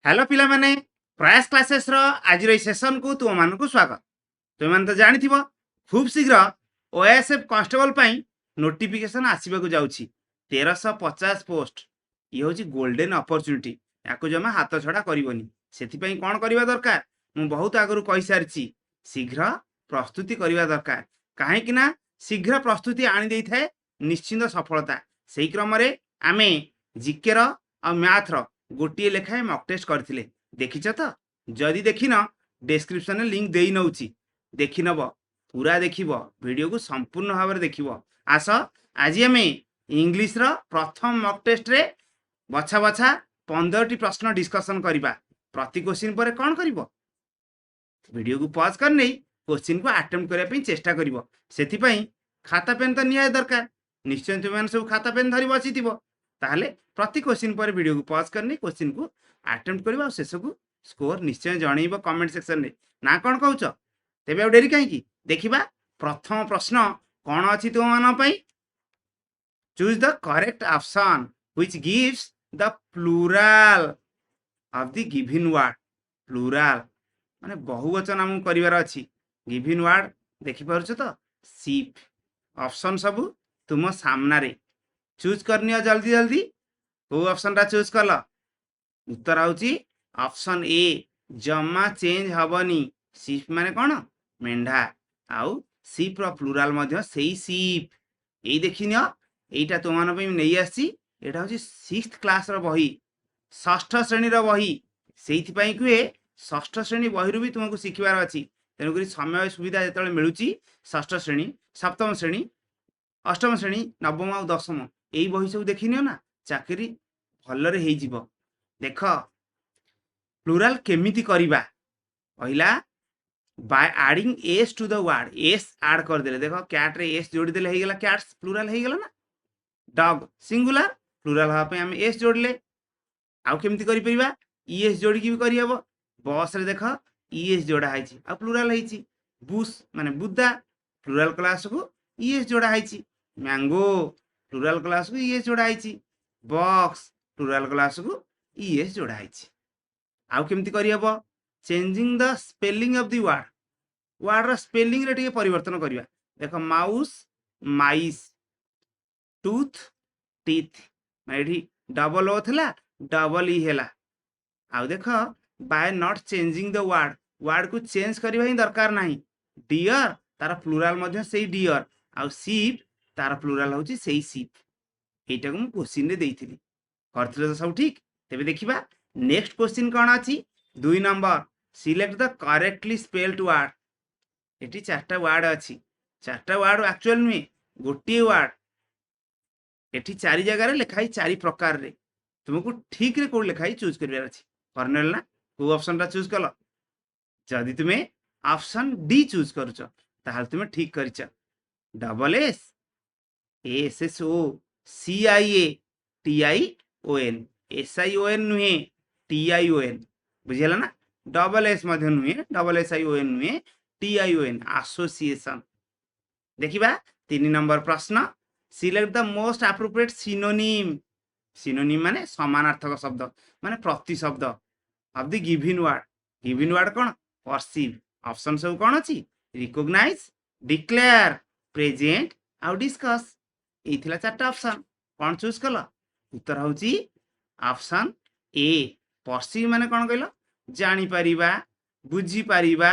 Hello पिला माने प्रयास क्लासेस रो आज रो सेशन को तुम मान को स्वागत। तुम मान तो जानी थिबो खूब शीघ्र ओएसएफ कांस्टेबल पई नोटिफिकेशन आसीबा को जाउची 1350 पोस्ट। ये होची गोल्डन अपॉर्चुनिटी, याको जमा हाथ छड़ा करबनी। सेति पई कोन करबा दरकार मु बहुत आगरु कहि सारची, शीघ्र प्रस्तुति करबा दरकार। काहे कि ना शीघ्र प्रस्तुति आनी देई थाए निश्चित सफलता। सेही क्रम रे आमे जीके रो आ मैथ रो गोटे लेखाएं मक टेस्ट करथिले, देखिछ तो? जदि देखिन डिस्क्रिप्शन में लिंक देई नउची, देखि नब पूरा देखिबो, वीडियो को संपूर्ण भाव में देखिबो। आस आज आम इंग्लिश रो प्रथम मक टेस्ट रे बछा बछा 15 टी प्रश्न डिस्कशन करिबा। प्रति क्वेश्चन पर कोन करिबो, वीडियो को पॉज कर नहीं क्वेश्चन को अटेम्प्ट करने पे चेष्टा करिबो। सेति पई खाता पेन तो निया दरकार, निश्चय तुम सब खाता पेन धरी बसी थिबो। ताहले प्रति क्वेश्चन पर वीडियो को पॉज करनी क्वेश्चन को अटेम्प्ट करबा, शेष को स्कोर निश्चय जणैबो कमेंट सेक्शन में। ना कोन कहउछ तेबे आ डेरी काहे की देखिबा। प्रथम प्रश्न कोन अछि तुम मान पई? Choose the correct option which gives the plural of the given word. Plural माने बहुवचन हम करिवार अछि। गिवन वर्ड देखि पारुछ तो शिप। ऑप्शन सब तुम सामना रे चूज करनी जल्दी जल्दी। को ऑप्शन रा चूज कल? उत्तर आउची ऑप्शन ए, जमा चेंज हबनी। शिप माने कोन? मेंढा। आउ शिप रो प्लूरल मध्ये सेही शिप। एई देखिनियो, एईटा तुम मान पे नै आसी। एटा होची 6th क्लास रो बही, षष्ठ श्रेणी रो बही। सेहिथि पई कुए षष्ठ श्रेणी बहिरु भी तुमको शिखिबार अछि। तेणुकरी समय सुविधा जेतले मिलुची षष्ठ श्रेणी, सप्तम श्रेणी, अष्टम श्रेणी, नवम और दशम यही बही सब देखिनियो ना, चाकरी भलरे हेई जिवो। देख प्लूरल केमिति करिबा पहिला, by adding S to the word. S add कर देले, देखो कैट रे एस जोड़ी देले हे गेला, कैट्स प्लूरल हे गेला ना। डॉग सिंगुलर, प्लूरल हा पे हम एस जोड़ले। आउ केमिति करि परिबा? ईएस जोड़ी की भी करि हबो। बस रे देखो ईएस जोड़ा हैछि आ प्लूरल हैछि। बुश माने बुद्धा, प्लूरल क्लास को ईएस जोड़ा हैछि। मैंगो प्लूरल क्लास को ईएस जोड़ा हैछि। बॉक्स प्लूरल क्लास को ईएस जोड़ा हैछि। आउ केमिति करि हबो? Changing the spelling of the word. Word रो स्पेलिंग रे टिके परिवर्तन करिवा। देखो माउस माइस, टूथ टीथ, एठी डबल ओ थला डबल ई हैला। आउ देखो by not changing the word, word को चेंज करबा ही दरकार नाही। डियर तार प्लूरल मध्ये सेही डियर, आउ शिप तार प्लूरल होची सेही शिप। एटा को हम क्वेश्चन रे देइथिली, करथिले तो सब ठीक। तेबे देखिबा नेक्स्ट क्वेश्चन कोन अछि? 2 number, select the correctly spelled word. एटी चारटा वर्ड अछि, चारटा वर्ड एक्चुअल नुहे, गोटे वर्ड। एटी चारि जगह रे लिखाई चारि प्रकार रे, तुमको ठीक रे कोड लिखाई चूज करबार अछि। कर्नल ना को ऑप्शन रा चूज कलो? जदि तुमे ऑप्शन डी चूज करूछ ताहाल तुमे ठीक करिछ। Double S S S O C I A T I O N, S I O N नुहे, टी आई ओ एन। बुझिला ना? डबल एस मध्ये नुहे, double S I O N नुहे, T I O N, association. देखिबा 3 नंबर प्रश्न, select the most appropriate synonym. Synonym माने समानार्थक शब्द, माने प्रति शब्द of the given word. Given word cone? Perceive. Option सब कोन अछि? रिकॉग्नाइज, डिक्लेयर, प्रेजेंट आउ डिस्कस। एथिला चारटा ऑप्शन, कोन चूज कल? उत्तर होची ऑप्शन ए, परसीव माने कोन कहलो? जानि परिबा, बुझी परिबा।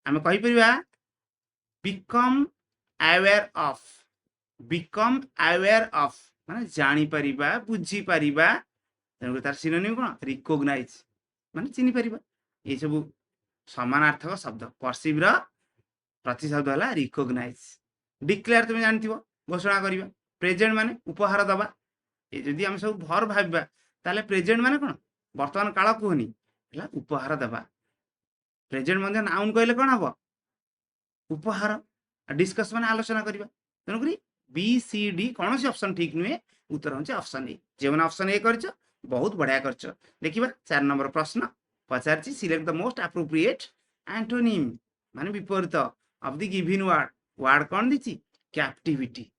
हम कहि परिबा become aware of. Become aware of माने जानि परिबा, बुझी परिबा। तेणु तार सिनोनिम कोन? रिकॉग्नाइज माने चिनि परिबा। ये सब समानार्थक शब्द। परसीव रा प्रति शब्द हला रिकॉग्नाइज। डिक्लेयर तुम जानथिबो, घोषणा करिबा। प्रेजेंट माने उपहार दबा। ए जदि हम सब भर भाबबा ताले प्रेजेंट माने कोन? वर्तमान काल कोहनी हला उपहार दबा। प्रेजेंट मध्ये नाउन कहले कोन हबो? उपहार। डिस्कस माने आलोचना करिबा। तेणु करी बी सी डी कौन सी ऑप्शन ठीक नुहे, उत्तर होचे option A. Zewan option A करछ बहुत बढ़िया करछ। देखिबा 4 नंबर प्रश्न पचारछि, select the most appropriate antonym माने विपरीत of the given word. Word कोन दिछि? कैप्टिविटी।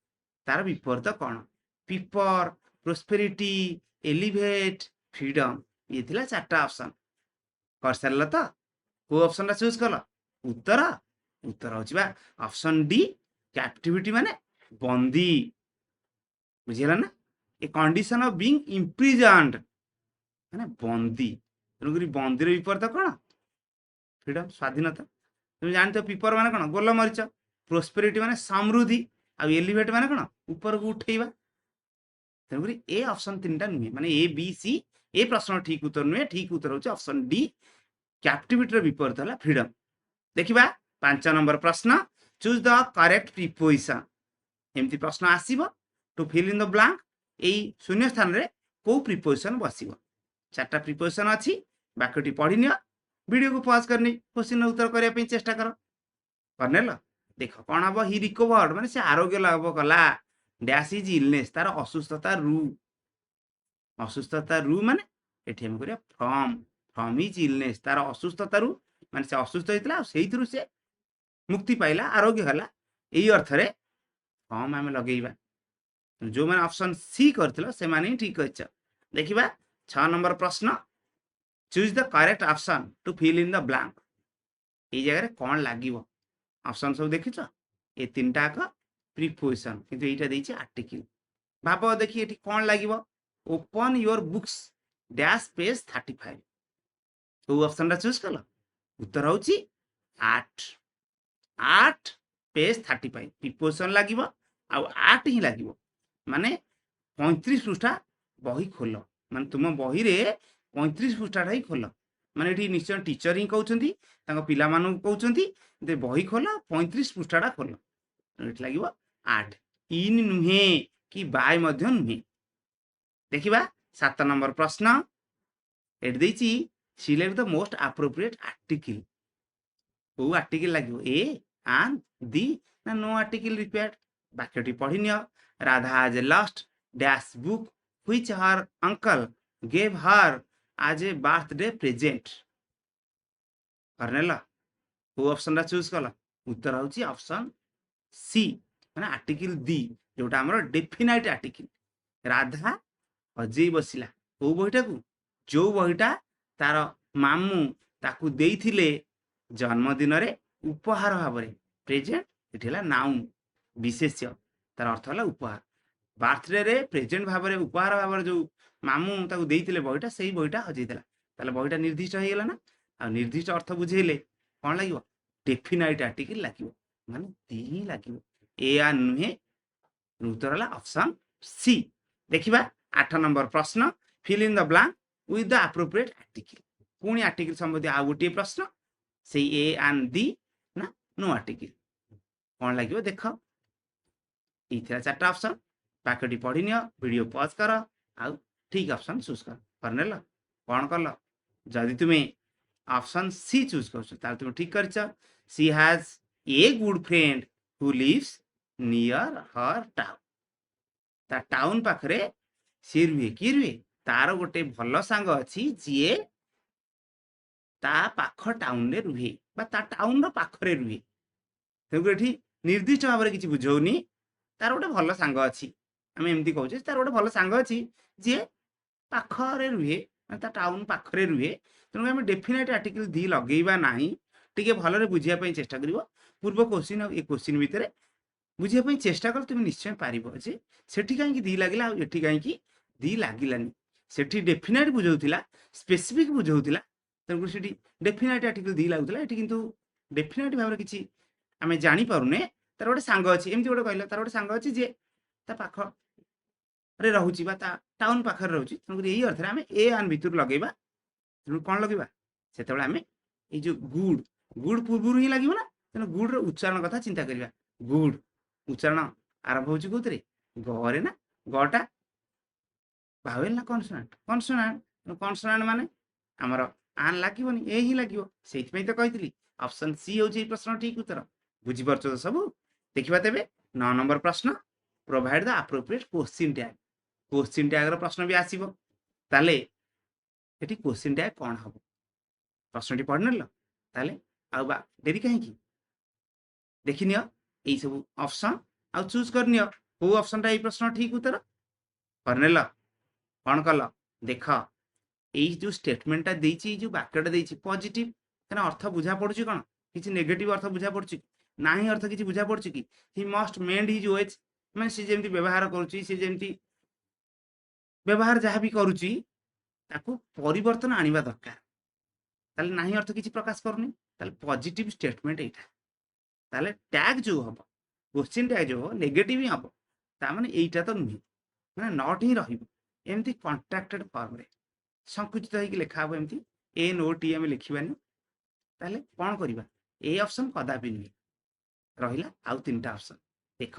तार विपरीत कोन? पीपर, प्रोस्पेरिटी, एलिवेट, फ्रीडम। ये थिला चारटा ऑप्शन कर सारल तो को ऑप्शन रा चूज कल उत्तर उत्तर होची बा ऑप्शन डी कैप्टिविटी माने बंदी बुझिला ना a condition of being imprisoned माने बंदी तेणुकरी बंदीर विपरीत कौन फ्रीडम स्वाधीनता तुम जानते हो पीपर माने कौन गोल मरीच प्रोस्पेरिटी माने समृद्धि आ एलिवेट माने कौन ऊपर को उठेଇବା तेणुकरी ए ऑप्शन तीनटा नुहे माने ए बी सी ए प्रश्न ठीक उत्तर नुहे ठीक उत्तर होची ऑप्शन डी कैप्टिविटी विपरीत है फ्रीडम देखिबा 5 नंबर प्रश्न चूज द करेक्ट प्रिपोजिशन एमती प्रश्न आसीबो to fill in the blank एई शून्य स्थान रे को प्रिपोजिशन बसिबो चारटा प्रिपोजिशन अछि वाक्यटी पढ़ी नियो वीडियो को पॉज करनी क्वेश्चन उत्तर करने पे चेष्टा कर करनेल देख कौन हम हि रिकवर्ड माने से आरोग्य लाभ कला डैश इज इलनेस तार असुस्थता रू माने एठी हम करिया फ्रॉम इज इलनेस तार असुस्थता रू माने से असुस्थ होइतला सेइथरु से मुक्ति पाइला आरोग्य हला एई अर्थ रे फ्रॉम हम लगेइबा जो माने ऑप्शन सी करथिलो से माने ठीक कहछ देखिबा 6 नंबर प्रश्न choose the correct option to fill in the blank ये जगह कौन लगे ऑप्शन सब देखिच ये तीनटा का प्रिपोजिशन किंतु एटा देछि आर्टिकल भाव देखि एठी कौन लगे open your books dash page 35 तो ऑप्शन रा चूज कल उत्तर होछि 8 पेज 35 प्रिपोजिशन लगे आ 8 ही लगे माने 35 पृष्ठ बही खोल माने तुम बही रे 35 पृष्ठा ही खोल माने एठी निश्चय टीचर ही कहउछंती तांको पिला मानु कहउछंती दे बही खोल 35 पृष्ठाटा खोल एठी लागिवो 8 इन नुहे कि बाय मध्य नुहे देखिबा 7 नंबर प्रश्न एठी देछि select the most appropriate article को आर्टिकल लागिवो ए एंड दी ना नो आर्टिकल रिक्वायर्ड वाक्यटी पढ़ी नियो Radha has lost dash book which her uncle gave her as a birthday present करनेला को ऑप्शन रा चूज कला उत्तर होची ऑप्शन सी माने आर्टिकल दी जोटा हमर डेफिनाइट आर्टिकल राधा हजई बसिला को बहिटा को जो बहिटा तार मामू ताकू देइथिले जन्मदिन रे उपहार भाव रे प्रेजेंट एठिला नाउन विशेष्य तार अर्थ हला उपहार बर्थडे रे प्रेजेंट भाव रे उपहार भाव रे जो मामू ताकू देइथिले बहिटा सेही बहिटा हजैतला ताले बहिटा निर्दिष्ट हो गेला ना आ निर्दिष्ट अर्थ बुझेले कोन लागिवो डेफिनाइट आर्टिकल लागिवो माने दी ही लागिवो ए आ नुहे उत्तर हला ऑप्शन सी देखिबा 8 नंबर प्रश्न fill in the blank with the appropriate article पुणी आर्टिकल संबंधी आ गोटे प्रश्न से ए एंड दी ना नो आर्टिकल कोन लागिवो देख इथरा चारटा ऑप्शन पाकटी पढ़ी नियो वीडियो पॉज कर आ ठीक ऑप्शन चूज कर करनेल कौन कल जदि तुम्हें ऑप्शन सी चूज कर तुम ठीक कर she has a good friend who lives near her town ता टाउन पाखरे सी रुहे कि रुहे तार गोटे भल सांग अच्छी जी ता पाख टाउन रे रुहे बा ता टाउन रो पाखरे रुहे तेणुक एठी निर्दिष्ट भाव किसी बुझौनी तार गोटे भल सांग अच्छी आम एमती कहूचे तार गोटे भल सांग अच्छी जी पाखरे रुहे ता टाउन पाखरे रुहे तेणु आम डेफिनाइट आर्टिकल दी लगेइबा नाही टिके भलरे बुझिया पई चेष्टा करिवो पूर्व क्वेश्चन ए क्वेश्चन भितर बुझिया पई चेष्टा कर तुम निश्चय पारिबो जे सेठी काहे दी लागिला आ एठी काहे दी लागिलानी सेठी डेफिनाइट बुझौतिला स्पेसिफिक बुझौतिला तेणु सेठी डेफिनाइट आर्टिकल दी लागुतिला एठी किंतु डेफिनाइट भाबरे किछि आमे जानि पारुने तार गोटे सांग अछि एमती गोटे कहला तार गोटे सांग अछि जे ता पाख रे रहउची बा ता टाउन पाखर रहउची तेणु एही अर्थ रे आमे ए आन भितर लगेबा तेणु कोन लगेबा सेतेबेले आमे ए जो गुड गुड पूर्वरु ही लागिबो ना तेणु गुड रो उच्चारण कथा चिंता करिबा गुड उच्चारण आरंभ होची कोतरे ग रे ना गटा भावेल ना कॉन्सोनेंट कॉन्सोनेंट कॉन्सोनेंट माने हमर आन लागिबोनी ए ही लागिबो सेति पई तो कहितली ऑप्शन सी होची प्रश्न ठीक उत्तर बुझी परछो तो सब देखिबा तेबे 9 नंबर प्रश्न provide the appropriate question tag रो प्रश्न भी आसीबो ताले एठी क्वेश्चन टैग कोन हबो प्रश्नटी पढनल ताले आउ बा देरी काहे की देखिनियो एई सब ऑप्शन आ चूज करनियो को ऑप्शन टा ए प्रश्न ठीक उत्तर करनेल कोन कल देख এই যে স্টেটমেন্টটা ଦେଇଛି এই যে বাক্যটা ଦେଇଛି ପଜିଟିଭ କାରଣ ଅର୍ଥ ବୁଝା ପଡୁଛି କ'ଣ କିଛି ନେଗେଟିଭ ଅର୍ଥ ବୁଝା ପଡୁଛି ନାହିଁ ଅର୍ଥ କିଛି ବୁଝା ପଡୁଛି କି ହି ମଷ୍ଟ ମେଣ୍ଡ ହିଜ ୱେଜ୍ ମାନେ ସେ ଯେମିତି ବ୍ୟବହାର କରୁଛି ସେ ଯେମିତି ବ୍ୟବହାର ଯାହା ବି କରୁଛି ତାକୁ ପରିବର୍ତ୍ତନ ଆଣିବା ଦରକାର ତାହେଲେ ନାହିଁ ଅର୍ଥ କିଛି ପ୍ରକାଶ କରୁନି ତାହେଲେ ପଜିଟିଭ ଷ୍ଟେଟମେଣ୍ଟ ଏଇଟା ତାହେଲେ ଟ୍ୟାଗ ଯୋଉ ହବ କ୍ୱେଶ୍ଚିନ୍ ଟ୍ୟାଗ ଯୋଉ ହବ ନେଗେଟିଭ ହିଁ ହବ ତାମାନେ ଏଇଟା ତ ନୁହେଁ ମାନେ ନଟ୍ ହିଁ ରହିବ ଏମିତି କଣ୍ଟ୍ରାକ୍ଟେଡ ଫର୍ମରେ ସଂକୁଚିତ ହେଇକି ଲେଖା ହବ ଏମିତି NOT ଆମେ ଲେଖିବାନି ତାହେଲେ କ'ଣ କରିବା ଏ ଅପସନ୍ କଦାପି ନୁହେଁ ରହିଲା ଆଉ ତିନିଟା ଅପସନ୍ ଦେଖ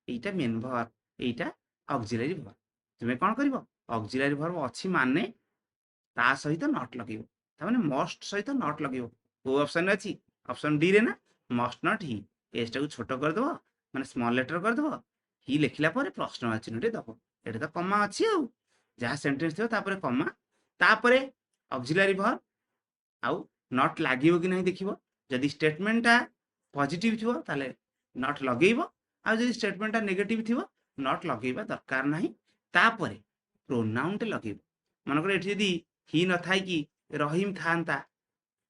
ଏଇଟା ମେନ୍ ଭର୍ବ ଏଇଟା ଅକ୍ସିଲାରୀ ଭର୍ବ ତୁମେ କ'ଣ କରିବ ଅକ୍ସିଲାରୀ ଭର୍ବ ଅଛି ମାନେ ତା ସହିତ ନଟ୍ ଲଗେଇବ ତାମାନେ ମଷ୍ଟ ସହିତ ନଟ୍ ଲଗେଇବ କୋଉ ଅପସନ୍ ଅଛି ଅପସନ୍ ଡି ରେ ନା ମଷ୍ଟ ନଟ୍ ହି ଏସଟାକୁ ଛୋଟ କରିଦେବ ମାନେ ସ୍ମଲ୍ ଲେଟର କରିଦେବ ହି ଲେଖିଲା ପରେ ପ୍ରଶ୍ନବାଚୀ ଚିହ୍ନଟେ ଦେବ ଏଠି ତ କମା ଅଛି ଆଉ ଯାହା ସେଣ୍ଟେନ୍ସ ଥିବ ତାପରେ କମା ତାପରେ ଅକ୍ସିଲାରୀ ଭର୍ବ ଆଉ ନଟ୍ ଲାଗିବ କି ନାହିଁ ଦେଖିବ ଯଦି ଷ୍ଟେଟମେଣ୍ଟଟା ପଜିଟିଭ ଥିବ ତାହେଲେ ନଟ୍ ଲଗେଇବ ଆଉ ଯଦି ଷ୍ଟେଟମେଣ୍ଟଟା ନେଗେଟିଭ ଥିବ ନଟ୍ ଲଗେଇବା ଦରକାର ନାହିଁ ତାପରେ ପ୍ରୋନାଉନଟେ ଲଗେଇବ ମନେକର ଏଠି ଯଦି ହି ନଥାଇକି ରହିମ୍ ଥାନ୍ତା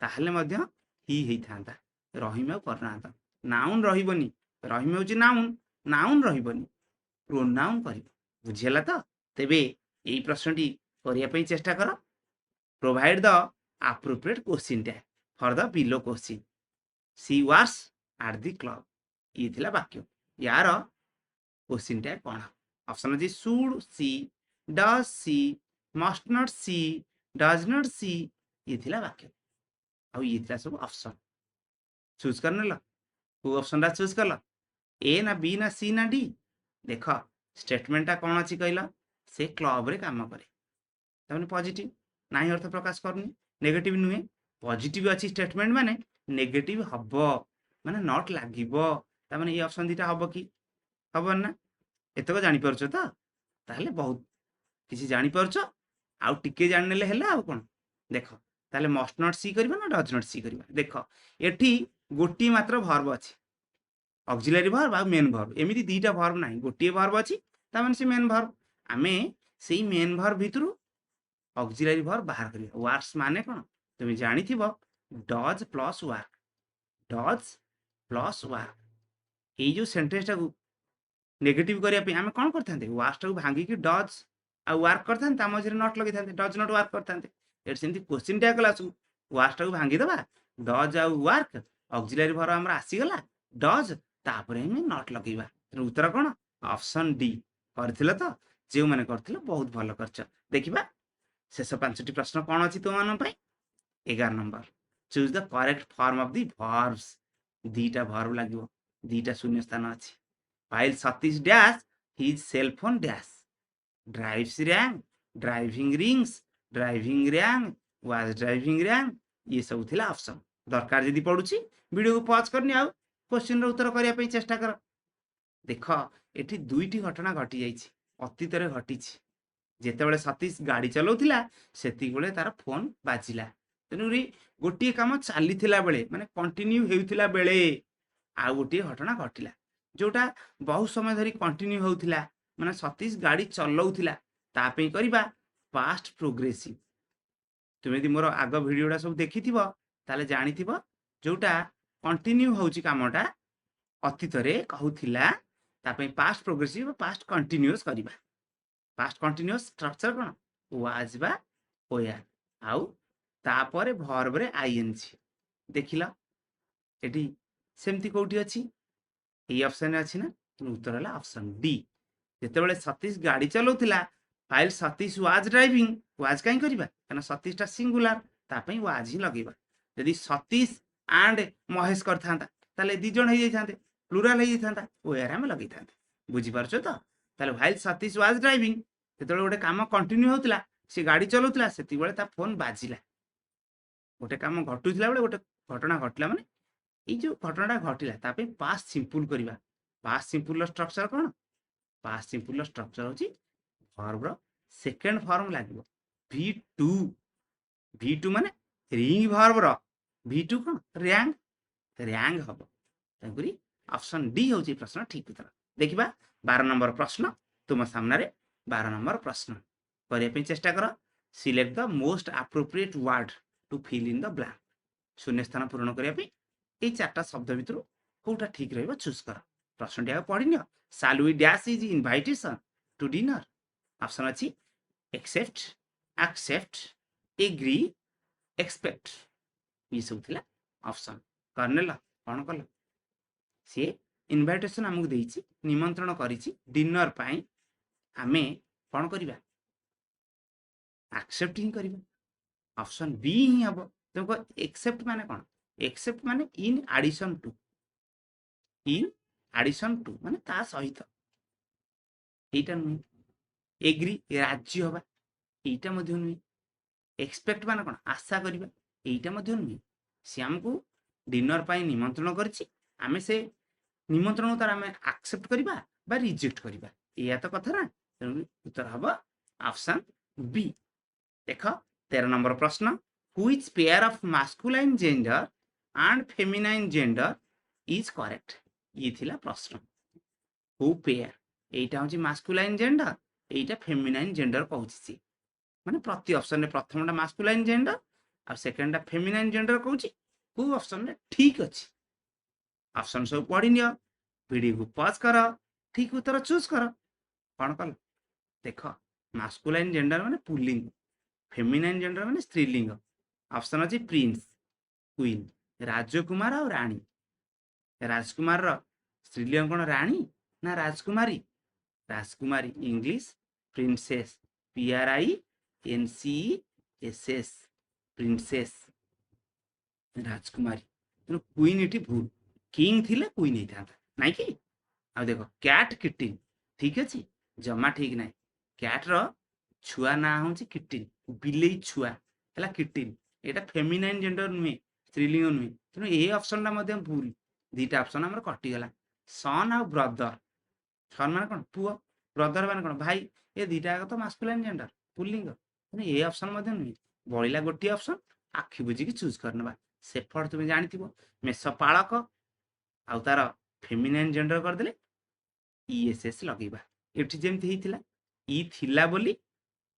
ତାହେଲେ ମଧ୍ୟ ହି ହେଇଥାନ୍ତା ରହିମ୍ ଆଉ କରିନାହାନ୍ତା ନାଉନ୍ ରହିବନି ରହିମ୍ ହେଉଛି ନାଉନ୍ ରହିବନି ପ୍ରୋନାଉନ୍ କରିବ ବୁଝିହେଲା ତ ତେବେ ଏଇ ପ୍ରଶ୍ନଟି କରିବା ପାଇଁ ଚେଷ୍ଟା କର provide the appropriate question tag for the below question she was at the club ये थिला वाक्य यार क्वेश्चन टैग कौन ऑप्शन अछि should see does see must not see does not see ये थिला वाक्य आ ये थिला सब ऑप्शन चूज करने ला को ऑप्शन रा चूज करला ए ना बी ना सी ना डी देख स्टेटमेंट कौन अच्छी कहला से क्लब रे काम करे तमने पॉजिटिव नाही अर्थ प्रकाश करनी नेगेटिव नुहे पॉजिटिव अच्छी स्टेटमेंट माने नेगेटिव हब माने नॉट लागिबो तामाने ये ऑप्शन दीटा हब कि हब ना एतक जानि परछ त ताहले बहुत किसी जानि परछ आउ टिके जाननेले हैला आउ कोन देख ताहले मस्ट नॉट सी करबा ना डज नॉट सी करबा देख एठी गोटी मात्र वर्ब अछि ऑक्सिलरी वर्ब आ मेन वर्ब एमिति दीटा वर्ब नाही गोटी वर्ब अछि तामाने से मेन वर्ब आमे सेही मेन वर्ब भितरु ऑक्सिलरी वर्ब बाहर करिया वर्क्स माने कोन तुम जानि थिबो डज प्लस वर्क एई जो सेंटेंस टाकू नेगेटिव करिया पे आमे कोन करथांते वर्क्स टाकू भांगी कि डज आ वर्क करथांते ता मझिरे नॉट लगे थांते डज नॉट वर्क करथांते एट सेंति क्वेश्चन टैग क्लास वर्क्स टाकू भांगी दबा डज आ वर्क ऑक्सिलरी वर्ब हमरा आसी गला डज तापरे हम नॉट लगेबा उत्तर कोन ऑप्शन डी करथिले तो जे माने करथिले बहुत भलो करछ देखिबा शेष 5टी प्रश्न कौन अच्छी तुम मान 11 number choose the correct form of the verbs दीटा वर्ब लगे दीटा शून्य स्थान अच्छी while Satish dash his cell phone dash drives rang driving rings driving rang was driving rang ये सब थिला ऑप्शन दरकार जदी पडुची वीडियो को पॉज करनी आ क्वेश्चन रो उत्तर करिया पे चेष्टा कर देख एठी दुईटी घटना घटी जाईची अतीत रे घटीची जेतेबेले सतीश गाड़ी चलाउथिला सेति बेले तार फोन बाजिला तेनुरी गोटे काम चलीथिला बेले माने कंटिन्यू हेउथिला बेले आ गोटे घटना घटिला जोटा बहुत समय धरी कंटिन्यू होउथिला माने सतीश गाड़ी चलाउथिला ता पे करबा पास्ट प्रोग्रेसिव तुमे दि मोर आग वीडियोडा सब देखिथिबो ताले जानिथिबो जोटा कंटिन्यू होउची कामटा अतीत रे कहउथिला ता पे पास्ट प्रोग्रेसिव पास्ट कंटिन्यूअस करबा पास्ट कंटिन्यूअस स्ट्रक्चर कौन वाज बा ओयर आउ तापरे वर्ब रे आईएनजी देखिला एटी सेमती कोठी अछि ए ऑप्शन अछि ना उत्तर हला ऑप्शन डी जेतेबेले सतीश गाड़ी चलाउथिला फाइल सतीश वाज ड्राइविंग वाज काई करबा कना सतीश ता सिंगुलर ता पई वाज ही लगेबा यदि सतीश एंड महेश करथांता ताले दी जण हे जाथांते प्लुरल हे जाथांता ओयर हम लगै थांते बुझी परछो तो ताले फाइल सतीश वाज ड्राइविंग जेतेबेले गोटे काम कंटिन्यू होतला से गाड़ी चलाउतला सेति बेले ता फोन बाजिला गोटे काम घटुथिला बेले गोटे घटना घटला माने ए जो घटनाटा घटिला ता पे पास्ट सिंपल करबा पास्ट सिंपल स्ट्रक्चर कोन पास्ट सिंपल स्ट्रक्चर होची वर्ब रो सेकंड फॉर्म लागबो v2 v2 माने रिंग वर्ब रो v2 कोन रैंग हबो तंकुरी ऑप्शन डी होची प्रश्न ठीक उत्तर देखिबा 12 नंबर प्रश्न तुम सामने रे 12 नंबर प्रश्न करिया पे चेष्टा करो select the most appropriate word to fill in the blank शून्य स्थान पूरण करने ये 4टा शब्द भितर कौटा ठीक रही चूज कर प्रश्न आगे पढ़ी नियो shall we dash is invitation to dinner option अच्छी एक्सेप्ट एक्सेप्ट एग्री एक्सपेक्ट ये सब थिला ऑप्शन करनेला कौन कल सी इनविटेशन आमको देइछि निमंत्रण करिछि डिनर पाई आमे कौन करिबा एक्सेप्ट ही करिबा ऑप्शन बी ही हबो तुमको एक्सेप्ट माने कौन एक्सेप्ट माने इन एडिशन टू माने ता सहित एटा नुहे एग्री राज्य हबा एटा मध्य नुहे एक्सपेक्ट माने कौन आशा करिबा एटा मध्य नुहे सी हमको डिनर पाई निमंत्रण करिछि आमे से निमंत्रण तार आमे एक्सेप्ट करिबा बा रिजेक्ट करिबा एया तो कथा ना उत्तर हबो ऑप्शन बी देख 13 नंबर प्रश्न which pair of masculine gender and feminine gender is correct ये थिला प्रश्न हु पेयर एटा होची मास्कुलाइन जेंडर एटा फेमिनाइन जेंडर कहूची माने प्रति ऑप्शन रे प्रथमटा मास्कुलाइन जेंडर और सेकंडटा फेमिनाइन जेंडर कहूची को ऑप्शन रे ठीक अछि ऑप्शन सब पढ़ी नियो वीडियो को पॉज कर ठीक उत्तर चूज कर कौन कल देख मास्कुलाइन जेंडर माने पुल्लिंग फेमिनाइन जेंडर माने स्त्रीलिंग ऑप्शन अछि प्रिंस क्वीन राजकुमार और रानी राजकुमार रो स्त्रीलिंग कोन रानी ना राजकुमारी राजकुमारी इंग्लिश प्रिंसेस PRINCESS प्रिंसेस राजकुमारी तेणु क्वीन ये भूल किंग थिले क्वीन ही था नाइ कि आ देखो कैट किटिन ठीक अच्छे जमा ठीक ना कैट रो छुआ ना हूँ किटिन बिले छुआ है किटिन यहाँ फेमिनाइन जेंडर नुहे स्त्रीलिंग नुहे तेणु ये ऑप्शन टा भूल दीटा ऑप्शन आम कटिगला सन आ ब्रदर सन मान कौन पुओ ब्रदर मान कौन भाई ये दीटा तो मास्कुलाइन जेंडर पुल्लिंग तेणु ये ऑप्शन नुहे बढ़ला गोटे ऑप्शन आखि बुझिकी चूज करना सेफर्ड तुम जानी मेष पालक आउ तार फेमिनाइन जेंडर करदे ESS लगेगा एठी जेमती हेतिला ई थिला बोली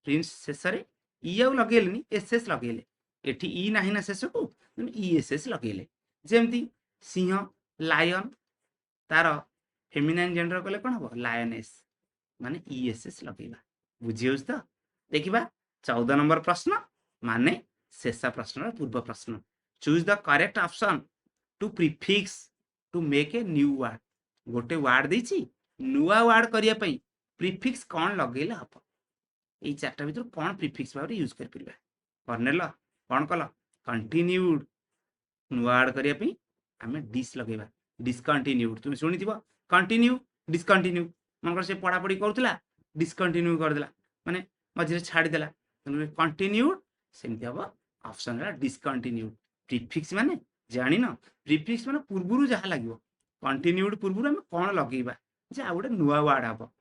प्रिंस शेष रे ई आउ लगेलेनी SS लगेले एठी ई नाही ना शेष को ESS लगेले जेमती सिंह लायन तार फेमिनाइन जेंडर कले कोन हबो लायनेस माने ESS लगेगा बुझियोस तो देखिबा 14 नंबर प्रश्न माने शेष प्रश्न पूर्व प्रश्न choose the correct option to prefix to make a new word गोटे वर्ड देछि नुआ वर्ड करिया पई प्रीफिक्स कौन लगेले हबो ए चारटा भीतर कौन प्रीफिक्स भाबरे यूज कर परबा करनेला कौन कल कंटिन्यूड नुआ वर्ड करिया पई हमें डिस लगेबा डिसकंटिन्यूड तुम सुनिथिबो कंटिन्यू डिसकंटिन्यू मनकर से पढ़ा पढ़ी करथला डिसकंटिन्यू कर देला माने मझिरे छाड़ी देला कंटिन्यूड सेमति हबो ऑप्शन रा डिसकंटिन्यूड प्रीफिक्स माने जानि न प्रीफिक्स माने पूर्वरु जहा लागिवो कंटिन्यूड पूर्वरु हम कोन लगेबा जे आ गोटे नुआ वर्ड हबो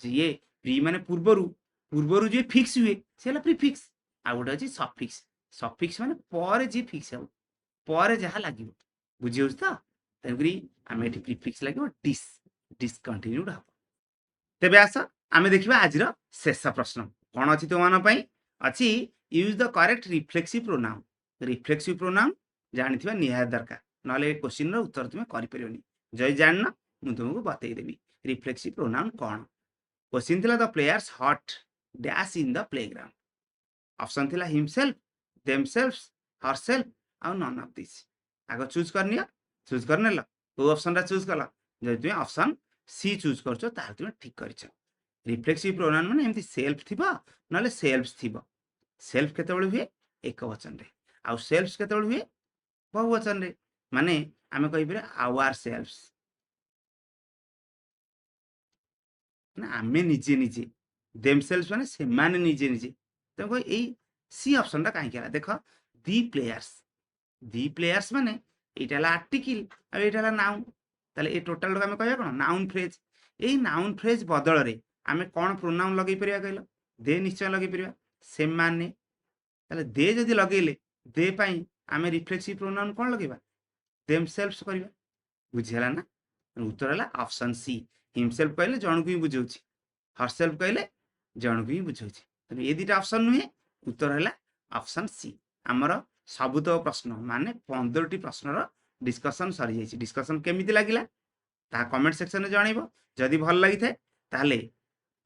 जे प्री माने पूर्वरु जे फिक्स हुए सेला प्रीफिक्स आ गोटे अछि सफिक्स सफिक्स माने पर जे फिक्स हबो पर जहा लागिवो बुझियोस त तनकरी हम एठी प्रीफिक्स लागिवो डिसकंटिन्यूड हबो तेबे आस आमे देखिबा आजिर शेष प्रश्न कोन अछि तो मान पई अछि use the correct reflexive pronoun जानिथिबा निहाय दरकार नले क्वेश्चन रो उत्तर तुमे करि परियोनी जय जानना मु तुमको बतई देबी रिफ्लेक्सिव प्रोनाउन कौन क्वेश्चन थिला the players hurt dash in the playground option थिला हिमसेल्फ देमसेल्फ हरसेल्फ आ नन ऑफ दिस आगो चूज करनिया चूज करनेला को ऑप्शन रा चूज कला जय तुमे ऑप्शन सी चूज करछो तार तुमे ठीक करछो रिफ्लेक्सिव प्रोनाउन माने एमती सेल्फ थिबा नले सेल्फ्स थिबा सेल्फ केतेबेले हुए एक वचन रे आ सेल्फ्स केतेबेले हुए बहुवचन रे माने आमे कहि परे आवर सेल्फ्स ना आमे निजे निजे देमसेल्फ्स माने से माने निजे निजे तो कोई ए सी ऑप्शन ता काहे केला देखो दी प्लेयर्स माने एटाला आर्टिकल आ एटाला नाउन ताले ए टोटल रो आमे कहया कोन नाउन फ्रेज ए नाउन फ्रेज बदल रे आमे कोन प्रोनाउन लगै परिया कहलो दे निश्चय लगै परिया से माने ताले दे जदी लगैले दे पई आमे रिफ्लेक्सिव प्रोनाउन कोन लगैबा देमसेल्फ्स करबा बुझिला ना उत्तर हला ऑप्शन सी हिमसेल्फ कहले जण को ही बुझौछि हरसेल्फ कहले जण को ही बुझौछि तने ए दिटा ऑप्शन नुहे उत्तर है ऑप्शन सी। आमर सबुतक प्रश्न माने 15टी प्रश्नर डिस्कसन सरी जाइए। डिस्कसन केमिति लागिला ता कमेंट सेक्शन में जणैब। जदि भल लगी थाए ताहले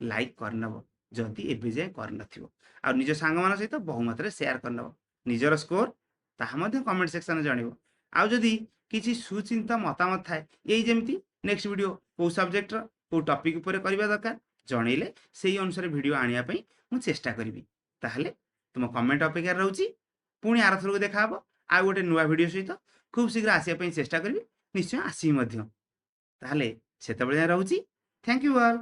लाइक करनब, जदि एबे जाए करनथिबो आ निज सांगमान सहित बहु मात्रा शेयर करनब। निजर स्कोर ताहा मध्य कमेंट सेक्शन में जणैब। आ जदि किछि सुचिंता मतामत थाए एई जेमिति नेक्स्ट वीडियो को सब्जेक्ट को टॉपिक ऊपर करबा दरकार जणैले सेही अनुसार वीडियो आनिया पई मु चेष्टा करबी। ताहले तुम कमेंट अपेक्षा रहउची। पुणी आर थरको देखा हबो आ गोटे नुआ वीडियो सहित खूब शीघ्र आसिया पई चेष्टा करबी। निश्चय आसी मध्य। ताहले सेतेबेले जाए रहउची। Thank you all.